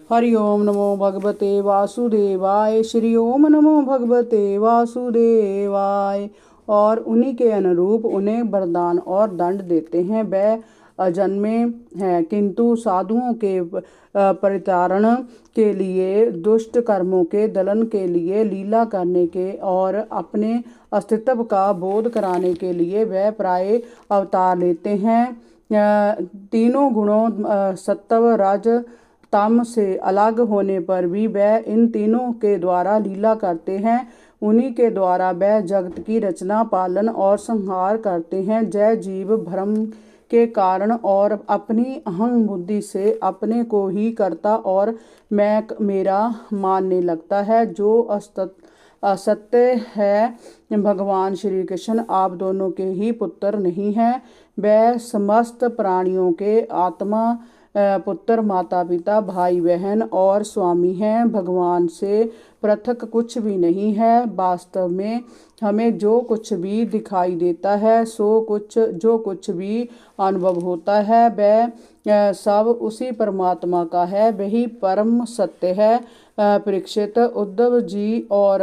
हरि ओम नमो भगवते वासुदेवाय। श्री ओम नमो भगवते वासुदेवाय। और उन्हीं के अनुरूप उन्हें वरदान और दंड देते हैं। वह अजन्मे हैं, किंतु साधुओं के परितारण के लिए, दुष्ट कर्मों के दलन के लिए, लीला करने के और अपने अस्तित्व का बोध कराने के लिए वह प्राय अवतार लेते हैं। तीनों गुणों सत्व रज तम से अलग होने पर भी वह इन तीनों के द्वारा लीला करते हैं। उन्हीं के द्वारा वह जगत की रचना, पालन और संहार करते हैं। जय जीव भ्रम के कारण और अपनी अहं बुद्धि से अपने को ही करता और मैं मेरा मानने लगता है, जो असत्य है। भगवान श्री कृष्ण आप दोनों के ही पुत्र नहीं हैं। वह समस्त प्राणियों के आत्मा, पुत्र, माता पिता, भाई बहन और स्वामी हैं। भगवान से पृथक कुछ भी नहीं है। वास्तव में हमें जो कुछ भी दिखाई देता है, जो कुछ भी अनुभव होता है, वह सब उसी परमात्मा का है। वही परम सत्य है। परीक्षित, उद्धव जी और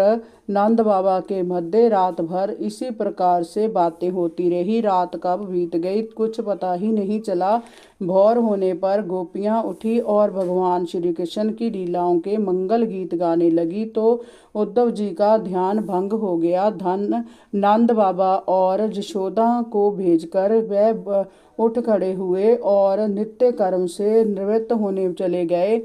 नंद बाबा के मध्य रात भर इसी प्रकार से बातें होती रही। रात कब बीत गई कुछ पता ही नहीं चला। भोर होने पर गोपियां उठी और भगवान श्री कृष्ण की लीलाओं के मंगल गीत गाने लगी, तो उद्धव जी का ध्यान भंग हो गया। नंद बाबा और यशोदा को भेजकर वह उठ खड़े हुए और नित्य कर्म से निवृत्त होने चले गए।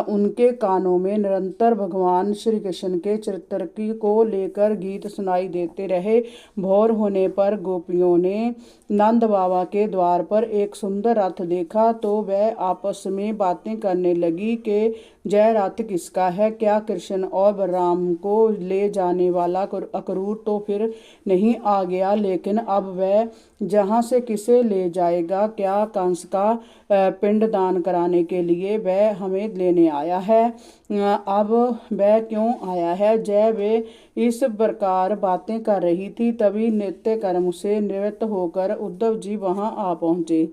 उनके कानों में निरंतर भगवान श्री कृष्ण के चरित्र को लेकर गीत सुनाई देते रहे। भोर होने पर गोपियों ने नंद बाबा के द्वार पर एक सुंदर रथ देखा, तो वह आपस में बातें करने लगी कि जय रथ किसका है? क्या कृष्ण और बलराम को ले जाने वाला अक्रूर तो फिर नहीं आ गया? लेकिन अब वह जहाँ से किसे ले जाएगा? क्या कंस का पिंडदान कराने के लिए वह हमें लेने आया है? अब वह क्यों आया है? जय वे इस प्रकार बातें कर रही थी, तभी नित्य कर्म से निवृत्त होकर उद्धव जी वहां आ पहुंचे।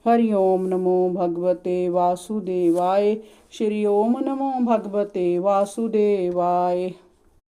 हरि ओम नमो भगवते वासुदेवाय। श्री ओम नमो भगवते वासुदेवाय।